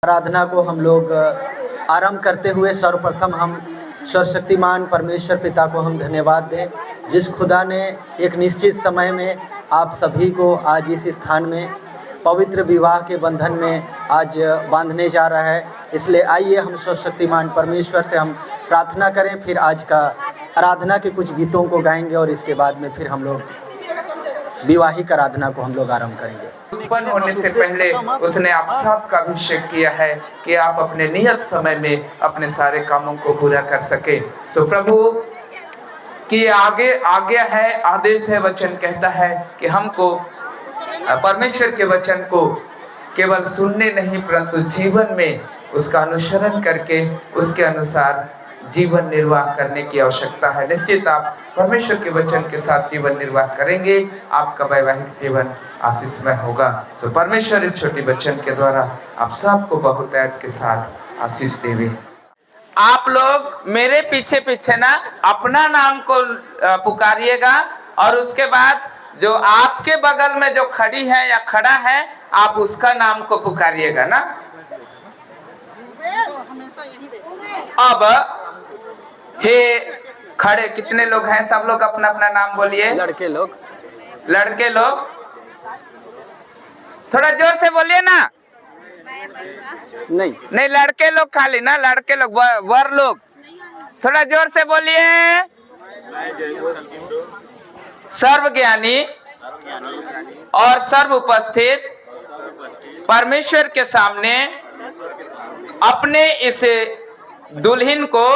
आराधना को हम लोग आरंभ करते हुए सर्वप्रथम हम सर्वशक्तिमान परमेश्वर पिता को हम धन्यवाद दें, जिस खुदा ने एक निश्चित समय में आप सभी को आज इस स्थान में पवित्र विवाह के बंधन में आज बांधने जा रहा है। इसलिए आइए हम सर्वशक्तिमान परमेश्वर से हम प्रार्थना करें, फिर आज का आराधना के कुछ गीतों को गाएंगे और इसके बाद में फिर हम लोग विवाहिक आराधना को हम लोग आरंभ करेंगे। उत्पन्न होने से पहले उसने आप सबका अभिषेक किया है कि आप अपने नियत समय में अपने सारे कामों को पूरा कर सके। सो प्रभु की आगे आज्ञा है, आदेश है, वचन कहता है कि हमको परमेश्वर के वचन को केवल सुनने नहीं परंतु जीवन में उसका अनुसरण करके उसके अनुसार जीवन निर्वाह करने की आवश्यकता है। निश्चित आप परमेश्वर के वचन के साथ जीवन निर्वाह करेंगे, आपका वैवाहिक जीवन आशीषमय होगा। सो परमेश्वर इस छोटी वचन के द्वारा आप सबको बहुतायत के साथ आशीष देवे। आप लोग मेरे पीछे पीछे ना अपना नाम को पुकारिएगा और उसके बाद जो आपके बगल में जो खड़ी है या खड़ा है आप उसका नाम को पुकारिएगा ना। अब हे खड़े कितने लोग हैं, सब लोग अपना अपना नाम बोलिए। लड़के लोग थोड़ा जोर से बोलिए ना। नहीं लड़के लोग खाली ना, लड़के लोग, वर लोग थोड़ा जोर से बोलिए। सर्वज्ञानी और सर्व उपस्थित परमेश्वर के सामने अपने इस दुल्हन को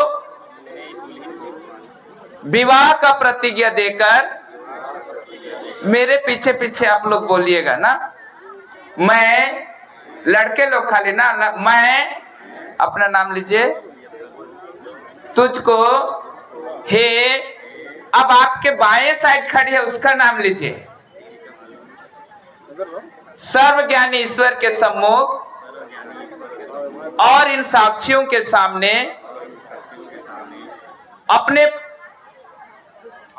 विवाह का प्रतिज्ञा देकर मेरे पीछे पीछे आप लोग बोलिएगा ना। मैं, लड़के लोग खाली ना, मैं अपना नाम लीजिए। तुझको हे, अब आपके बाएं साइड खड़ी है उसका नाम लीजिए। सर्वज्ञानी ईश्वर के सम्मुख और इन साक्षियों के सामने अपने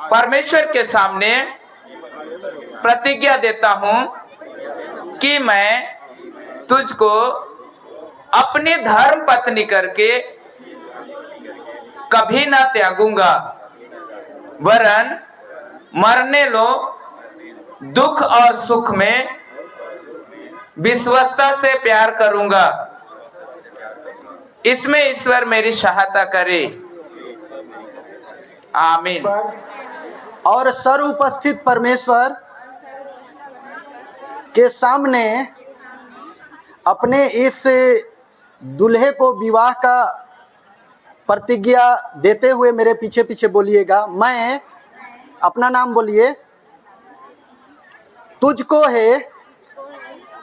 परमेश्वर के सामने प्रतिज्ञा देता हूं कि मैं तुझको अपनी धर्म पत्नी करके कभी ना त्यागूंगा, वरन मरने लो दुख और सुख में विश्वस्तता से प्यार करूंगा। इसमें ईश्वर मेरी सहायता करे। आमीन। और सर्व उपस्थित परमेश्वर के सामने अपने इस दूल्हे को विवाह का प्रतिज्ञा देते हुए मेरे पीछे पीछे बोलिएगा। मैं, अपना नाम बोलिए। तुझको है,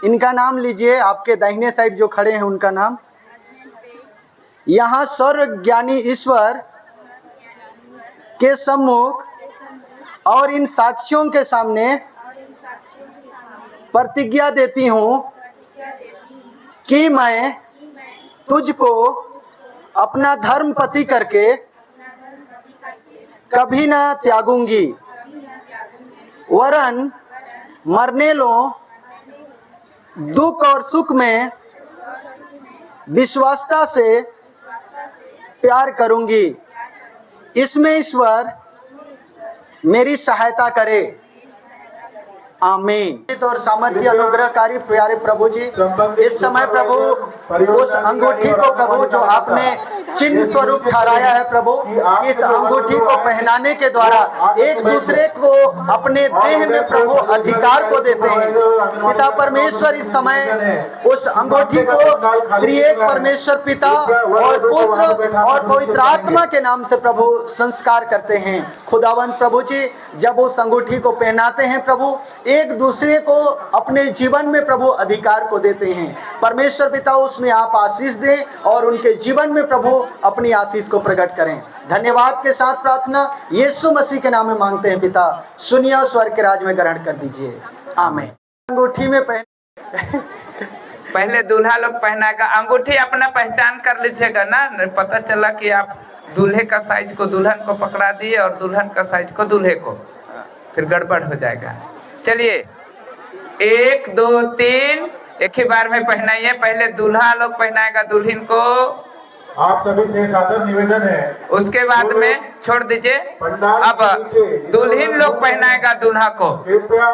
इनका नाम लीजिए, आपके दाहिने साइड जो खड़े हैं उनका नाम। यहाँ सर्वज्ञानी ईश्वर के सम्मुख और इन साक्षियों के सामने प्रतिज्ञा देती हूँ कि मैं तुझको अपना धर्म पति करके कभी ना त्यागूंगी, वरन मरने लो दुख और सुख में विश्वासता से प्यार करूंगी। इसमें ईश्वर मेरी सहायता करे। आमीन। और सामर्थ्य अनुग्रहकारी प्यारे प्रभु जी, इस समय प्रभु उस अंगूठी को प्रभु जो आपने चिन्ह स्वरूप ठहराया है प्रभु, इस अंगूठी को पहनाने के द्वारा एक दूसरे को अपने देह में प्रभु अधिकार को देते हैं। पिता परमेश्वर इस समय उस अंगूठी को त्रिएक परमेश्वर पिता और पुत्र और पवित्र आत्मा के नाम से प्रभु संस्कार करते हैं। खुदावंत प्रभु जी, जब उस अंगूठी को पहनाते हैं प्रभु, एक दूसरे को अपने जीवन में प्रभु अधिकार को देते हैं। परमेश्वर पिता उसमें आप आशीष दें और उनके जीवन में प्रभु अपनी आशीष को प्रकट करें। धन्यवाद के साथ प्रार्थना यीशु मसीह के नाम में मांगते हैं पिता, सुनिए और स्वर्ग के राज में ग्रहण कर दीजिए। आमीन। अंगूठी में पहले दूल्हा लोग पहनाएगा अंगूठी, अपना पहचान कर लीजिएगा ना। पता चला कि आप दूल्हे का साइज को दुल्हन को पकड़ा दिए और दुल्हन का साइज को दूल्हे को, फिर गड़बड़ हो जाएगा। चलिए 1 2 3 एक ही बार में पहनाइए। पहले दूल्हा लोग पहनाएगा दुल्हन को, आप सभी से सादर निवेदन है, उसके बाद में छोड़ दीजिए। अब दुल्हन लोग पहनाएगा दूल्हा को। कृपया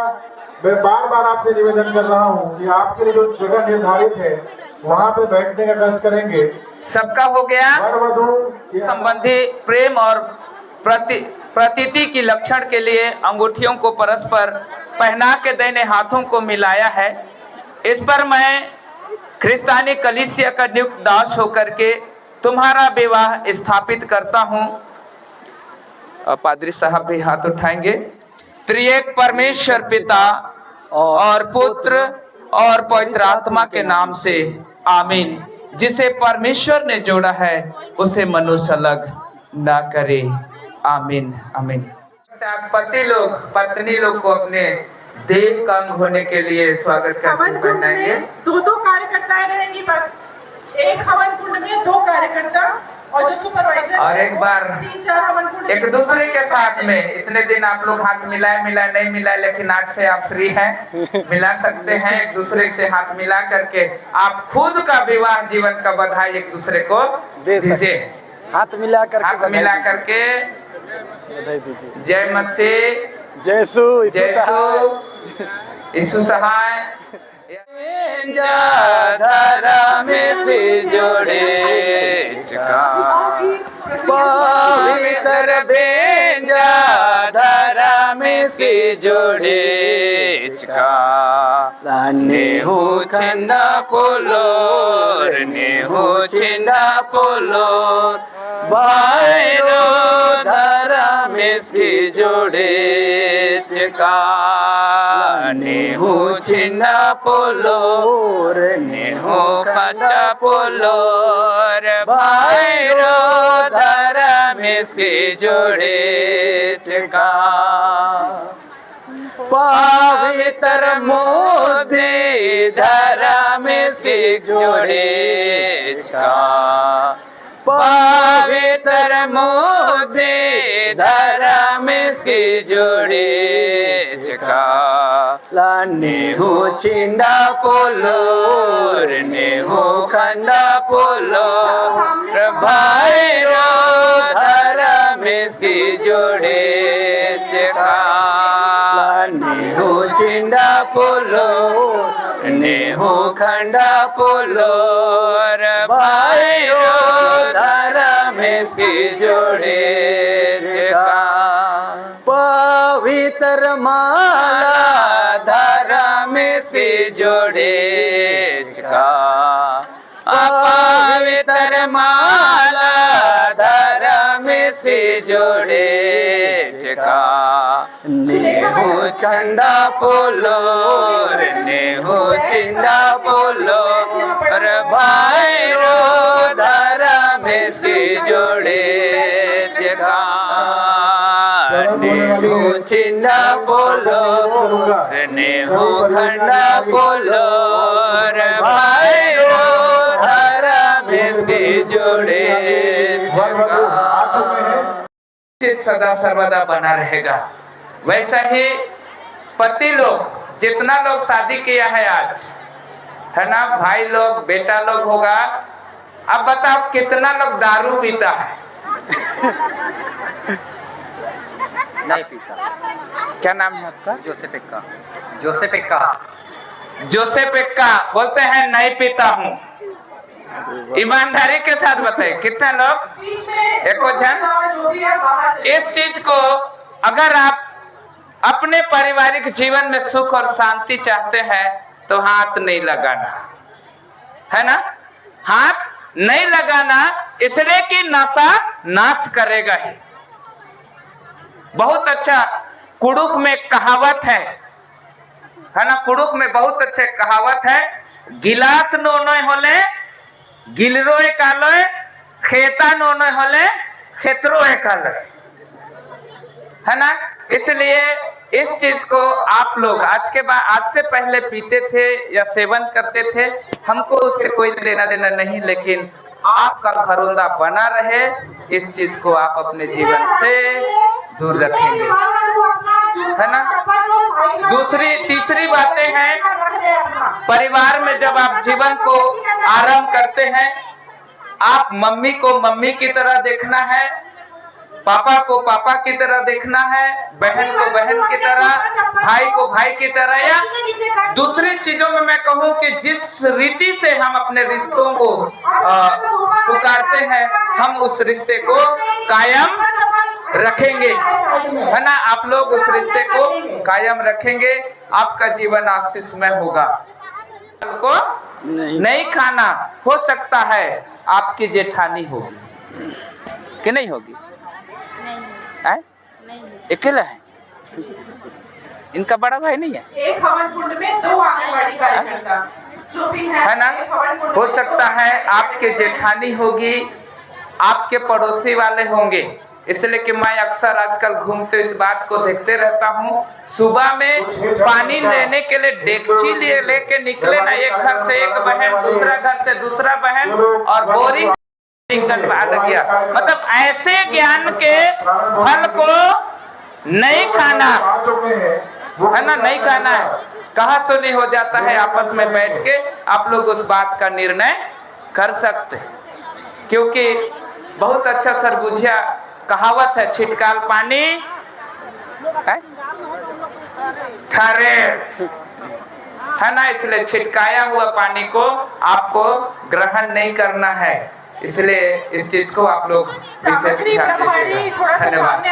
मैं बार बार आपसे निवेदन कर रहा हूँ कि आपके लिए जो जगह निर्धारित है वहाँ पे बैठने का कष्ट करेंगे। सबका हो गया। वर वधू संबंधी प्रेम और प्रतीति की लक्षण के लिए अंगूठियों को परस्पर पहना के दाहिने हाथों को मिलाया है। इस पर मैं ख्रिस्तानी कलीसिया का नियुक्त दास होकर के तुम्हारा विवाह स्थापित करता हूँ। पादरी साहब भी हाथ उठाएंगे। त्रिएक परमेश्वर पिता और पुत्र और पवित्र आत्मा के नाम से आमीन। जिसे परमेश्वर ने जोड़ा है उसे मनुष्य अलग ना करे। आमीन आमीन। पति लोग पत्नी लोग को अपने देह का अंग होने के लिए स्वागत करते पहनाएंगे। दो कार्यकर्ताएं रहेंगी बस। एक हवन कुंड में 2 कार्यकर्ता और जो सुपरवाइजर और एक बार 3-4 हवन कुंड एक दूसरे के साथ में। इतने दिन आप लोग हाथ मिलाए नहीं मिलाए, लेकिन आज से आप फ्री हैं, मिला सकते हैं। एक दूसरे से हाथ मिला करके आप खुद का विवाह जीवन का बधाई एक दूसरे को दीजिए। हाथ मिला करके जय मसीह, जय यीशु सहाय। धरा में से जोड़े पवित्र बेंजा धरा में से जोड़े नेहु छंदा पोलोर नेहु छिंदा पोलोर बायरो धरा में से जोड़े नेहु छिंदा पोलोर नेहु खंडा पोलोर बायरो धरा में से जोड़े चका पवित्र मोदी धरा में से जोड़े चका पवित्र मोदी धरा में से जोड़े चका नेहु छिंडा पोलोर नेहु खंडा पोलोर भाईरो धरा में से जोड़े चका नेहु छिंडा पोलोर नेहु खंडा पोलोर भाईरो धरा में से जोड़े चका पवित्र माला धरा में से जोड़े चका पवित्र माला धरा में से जोड़े चका नेहु खंडा पोलोर नेहु छिंदा पोलोर भाईरो धरा में से जोड़े चका नेहु छिंदा पोलोर नेहु खंडा पोलोर भाईरो धरा में से जोड़े सदा सर्वदा बना रहेगा। वैसा ही पति लोग जितना लोग शादी किया है आज, है ना, भाई लोग बेटा लोग होगा। अब बताओ कितना लोग दारू पीता है? नहीं पीता। क्या नाम है आपका? जोसेफ एक्का बोलते हैं नहीं पीता हूँ। ईमानदारी के साथ बताइए कितने लोग? एको जन। इस चीज को अगर आप अपने पारिवारिक जीवन में सुख और शांति चाहते हैं तो हाथ नहीं लगाना, है ना, हाथ नहीं लगाना, इसलिए कि नशा नाश करेगा ही। बहुत अच्छा कुड़ुक में कहावत है ना, कुड़ुक में बहुत अच्छे कहावत है, गिलास नोनोय होले गिलरोय कालोय खेता नोनोय होले खेतरोय कालोय, है ना। इसलिए इस चीज को आप लोग आज से पहले पीते थे या सेवन करते थे, हमको उससे कोई लेना देना नहीं, लेकिन आपका घरोंदा बना रहे, इस चीज को आप अपने जीवन से दूर रखेंगे। है ना। दूसरी तीसरी बातें हैं, परिवार में जब आप जीवन को आरंभ करते हैं, आप मम्मी को मम्मी की तरह देखना है, पापा को पापा की तरह देखना है, बहन को बहन की तरह, भाई को भाई की तरह। या दूसरी चीजों में मैं कहूँ कि जिस रीति से हम अपने रिश्तों को पुकारते हैं, हम उस रिश्ते को कायम रखेंगे, है ना। आप लोग उस रिश्ते को कायम रखेंगे, आपका जीवन आशीषमय होगा। को नहीं खाना, हो सकता है आपकी जेठानी होगी कि नहीं होगी? अकेला है, इनका बड़ा भाई नहीं है? एक हवन कुंड में 2 आंगनबाड़ी कार्यकर्ता जो भी है ना। हो सकता है आपके जेठानी होगी, आपके पड़ोसी वाले होंगे। इसलिए कि मैं अक्सर आजकल घूमते इस बात को देखते रहता हूँ, सुबह में पानी लेने के लिए डेगची लेके निकले ना, एक घर से एक बहन, दूसरा घर से दूसरा बहन, और बोरिंग लग गया। मतलब ऐसे ज्ञान के फल को नहीं खाना, है ना, नहीं खाना है। कहा सुनी हो जाता है, आपस में बैठ के आप लोग उस बात का निर्णय कर सकते हैं। क्योंकि बहुत अच्छा सरबुझिया कहावत है, छिटकाल पानी खरे, है ना। इसलिए छिटकाया हुआ पानी को आपको ग्रहण नहीं करना है, इसलिए इस चीज को आप लोग विशेष ध्यान दीजिएगा। धन्यवाद।